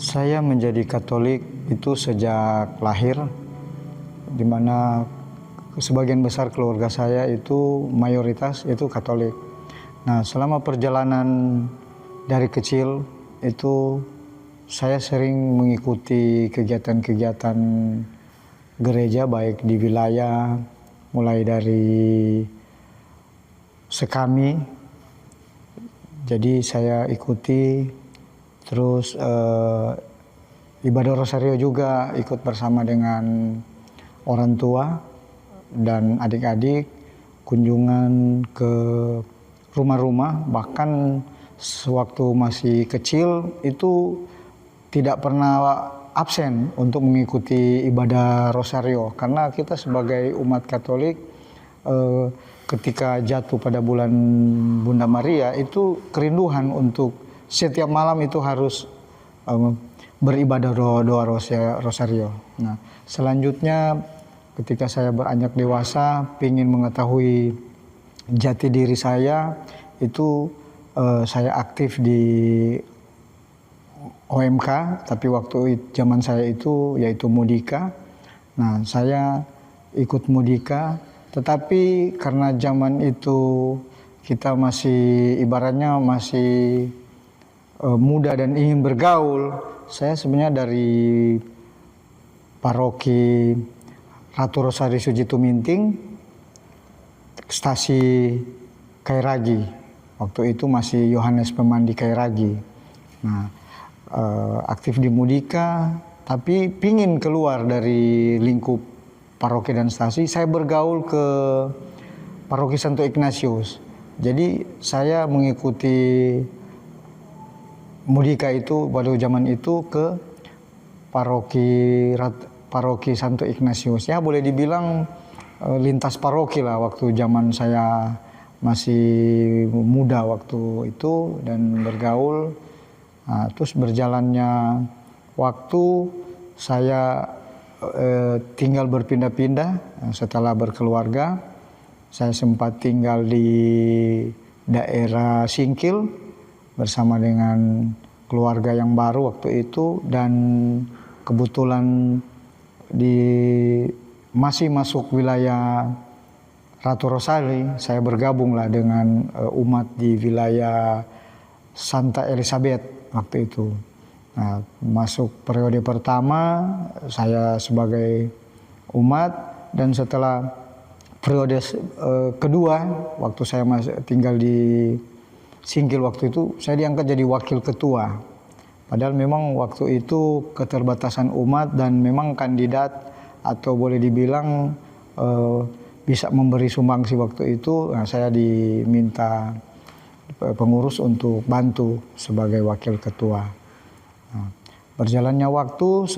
Saya menjadi Katolik itu sejak lahir, di mana sebagian besar keluarga saya itu mayoritas itu Katolik. Nah, selama perjalanan dari kecil itu saya sering mengikuti kegiatan-kegiatan gereja baik di wilayah, mulai dari Sekami. Jadi saya ikuti, terus ibadah Rosario juga ikut bersama dengan orang tua dan adik-adik, kunjungan ke rumah-rumah, bahkan sewaktu masih kecil itu tidak pernah absen untuk mengikuti ibadah Rosario, karena kita sebagai umat Katolik ketika jatuh pada bulan Bunda Maria itu kerinduan untuk setiap malam itu harus beribadah doa Rosario. Nah, selanjutnya ketika saya beranjak dewasa, ingin mengetahui jati diri saya, itu saya aktif di OMK, tapi waktu zaman saya itu yaitu Mudika. Nah, saya ikut Mudika, tetapi karena zaman itu kita masih ibaratnya masih muda dan ingin bergaul, saya sebenarnya dari paroki Ratu Rosari Suci Tuminting, stasi Kairagi. Waktu itu masih Yohanes Pemandi Kairagi. Nah, aktif di Mudika, tapi pingin keluar dari lingkup paroki dan stasi. Saya bergaul ke paroki Santo Ignatius. Jadi saya mengikuti Mudika itu pada zaman itu ke paroki Santo Ignatius. Ya boleh dibilang lintas paroki lah waktu zaman saya masih muda waktu itu dan bergaul. Nah, terus berjalannya waktu saya tinggal berpindah-pindah setelah berkeluarga. Saya sempat tinggal di daerah Singkil bersama dengan keluarga yang baru waktu itu, dan kebetulan masih masuk wilayah Ratu Rosari, saya bergabunglah dengan umat di wilayah Santa Elizabeth waktu itu. Nah, masuk periode pertama saya sebagai umat, dan setelah periode kedua waktu saya masih tinggal di Singkil waktu itu, saya diangkat jadi wakil ketua. Padahal memang waktu itu keterbatasan umat dan memang kandidat atau boleh dibilang bisa memberi sumbangsi waktu itu. Nah, saya diminta pengurus untuk bantu sebagai wakil ketua. Nah, berjalannya waktu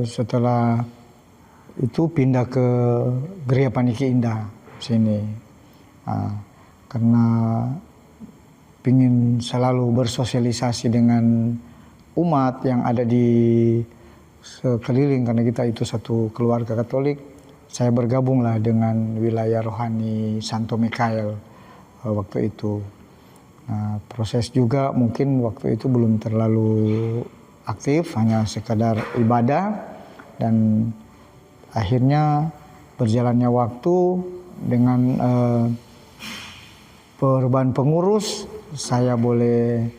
setelah itu pindah ke Gereja Paniki Indah sini. Nah, karena ingin selalu bersosialisasi dengan umat yang ada di sekeliling, karena kita itu satu keluarga Katolik, saya bergabunglah dengan wilayah rohani Santo Mikael waktu itu. Nah, proses juga mungkin waktu itu belum terlalu aktif, hanya sekadar ibadah, dan akhirnya berjalannya waktu dengan perubahan pengurus, saya boleh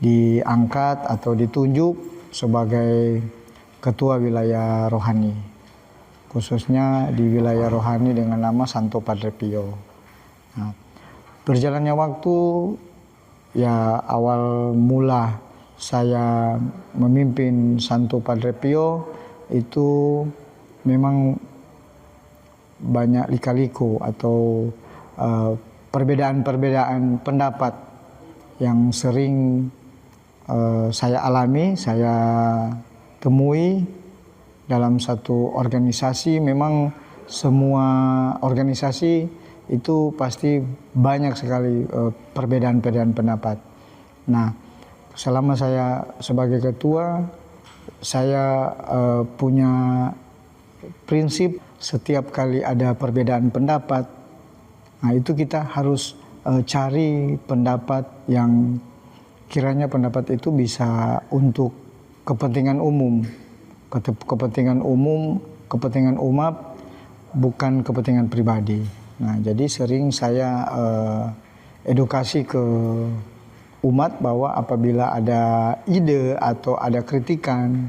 diangkat atau ditunjuk sebagai ketua wilayah rohani, khususnya di wilayah rohani dengan nama Santo Padre Pio. Nah, berjalannya waktu, ya awal mula saya memimpin Santo Padre Pio itu memang banyak lika-liku atau perbedaan-perbedaan pendapat yang sering saya alami, saya temui dalam satu organisasi. Memang semua organisasi itu pasti banyak sekali perbedaan-perbedaan pendapat. Nah, selama saya sebagai ketua, saya punya prinsip setiap kali ada perbedaan pendapat, nah itu kita harus cari pendapat yang kiranya pendapat itu bisa untuk kepentingan umum, kepentingan umat, bukan kepentingan pribadi. Nah, jadi sering saya edukasi ke umat bahwa apabila ada ide atau ada kritikan,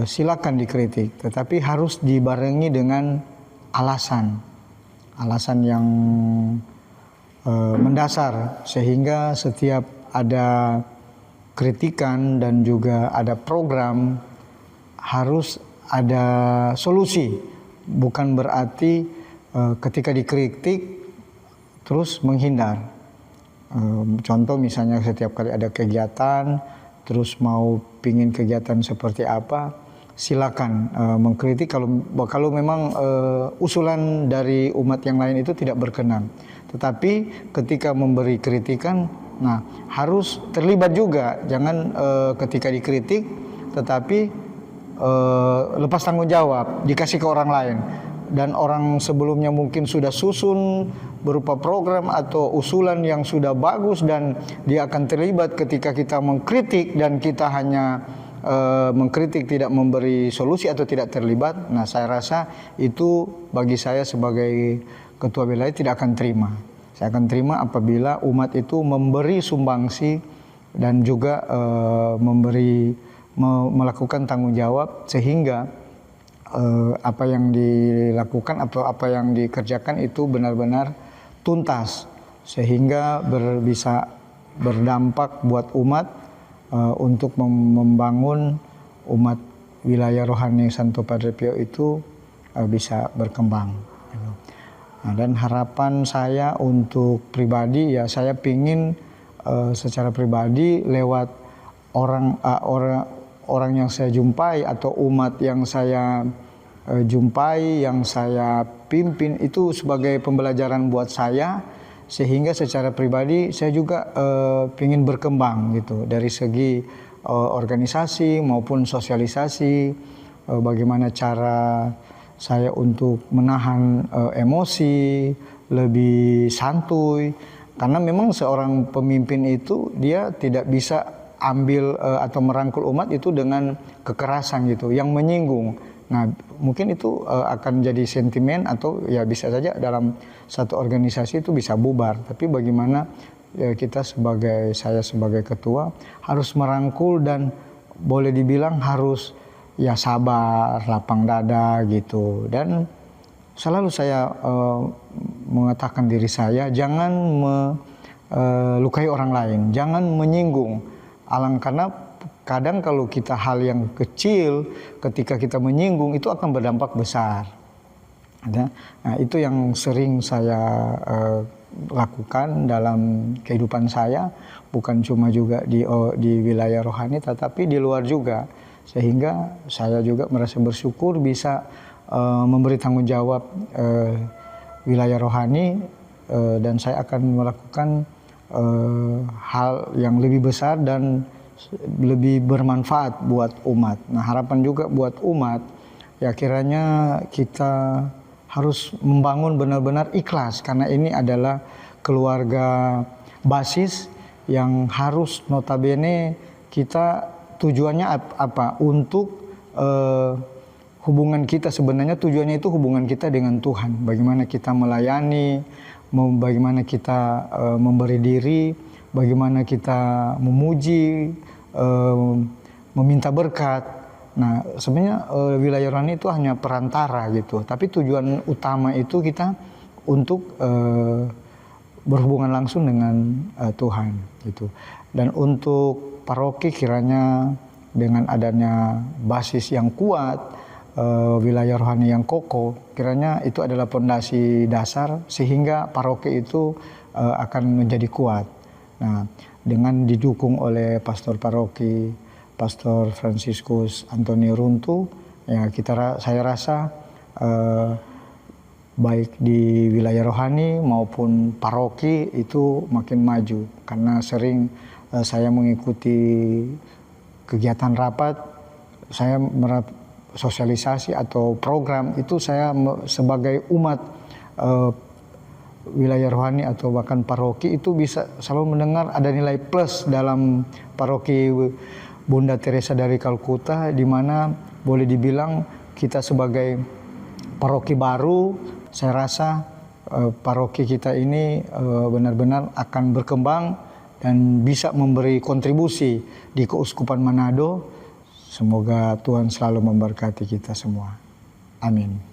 silakan dikritik, tetapi harus dibarengi dengan alasan yang mendasar, sehingga setiap ada kritikan dan juga ada program harus ada solusi, bukan berarti ketika dikritik terus menghindar. Contoh misalnya setiap kali ada kegiatan, terus mau pingin kegiatan seperti apa, silakan mengkritik kalau memang usulan dari umat yang lain itu tidak berkenan. Tetapi ketika memberi kritikan, nah harus terlibat juga, jangan ketika dikritik tetapi lepas tanggung jawab, dikasih ke orang lain. Dan orang sebelumnya mungkin sudah susun berupa program atau usulan yang sudah bagus dan dia akan terlibat ketika kita mengkritik dan kita hanya mengkritik, tidak memberi solusi atau tidak terlibat. Nah, saya rasa itu bagi saya sebagai ketua wilayah tidak akan terima. Saya akan terima apabila umat itu memberi sumbangsi dan juga melakukan tanggung jawab, sehingga apa yang dilakukan atau apa yang dikerjakan itu benar-benar tuntas, sehingga bisa berdampak buat umat untuk membangun umat wilayah rohani Santo Padre Pio itu bisa berkembang. Nah, dan harapan saya untuk pribadi, ya saya pingin secara pribadi lewat orang yang saya jumpai atau umat yang saya jumpai, yang saya pimpin, itu sebagai pembelajaran buat saya, sehingga secara pribadi saya juga ingin berkembang gitu dari segi organisasi maupun sosialisasi, bagaimana cara saya untuk menahan emosi, lebih santuy, karena memang seorang pemimpin itu dia tidak bisa ambil atau merangkul umat itu dengan kekerasan gitu, yang menyinggung. Nah, mungkin itu akan jadi sentimen atau ya bisa saja dalam satu organisasi itu bisa bubar. Tapi bagaimana saya sebagai ketua harus merangkul dan boleh dibilang harus ya sabar, lapang dada gitu. Dan selalu saya mengatakan diri saya, jangan melukai orang lain, jangan menyinggung. Karena kadang kalau kita hal yang kecil, ketika kita menyinggung itu akan berdampak besar. Nah, itu yang sering saya lakukan dalam kehidupan saya, bukan cuma juga di wilayah rohani, tetapi di luar juga. Sehingga saya juga merasa bersyukur bisa memberi tanggung jawab wilayah rohani, dan saya akan melakukan hal yang lebih besar dan lebih bermanfaat buat umat. Nah, harapan juga buat umat, ya kiranya kita harus membangun benar-benar ikhlas, karena ini adalah keluarga basis yang harus notabene kita tujuannya apa? Untuk hubungan kita, sebenarnya tujuannya itu hubungan kita dengan Tuhan. Bagaimana kita melayani, bagaimana kita memberi diri, bagaimana kita memuji, meminta berkat. Nah, sebenarnya wilayah rohani itu hanya perantara gitu, tapi tujuan utama itu kita untuk berhubungan langsung dengan Tuhan gitu. Dan untuk paroki kiranya dengan adanya basis yang kuat, wilayah rohani yang kokoh, kiranya itu adalah fondasi dasar sehingga paroki itu akan menjadi kuat. Nah, dengan didukung oleh pastor paroki, Pastor Franciscus Antonio Runtu, ya saya rasa baik di wilayah rohani maupun paroki itu makin maju, karena sering saya mengikuti kegiatan rapat, saya sosialisasi atau program itu saya sebagai umat wilayah rohani atau bahkan paroki itu bisa selalu mendengar ada nilai plus dalam paroki Bunda Teresa dari Kalkuta, di mana boleh dibilang kita sebagai paroki baru, saya rasa paroki kita ini benar-benar akan berkembang dan bisa memberi kontribusi di Keuskupan Manado. Semoga Tuhan selalu memberkati kita semua. Amin.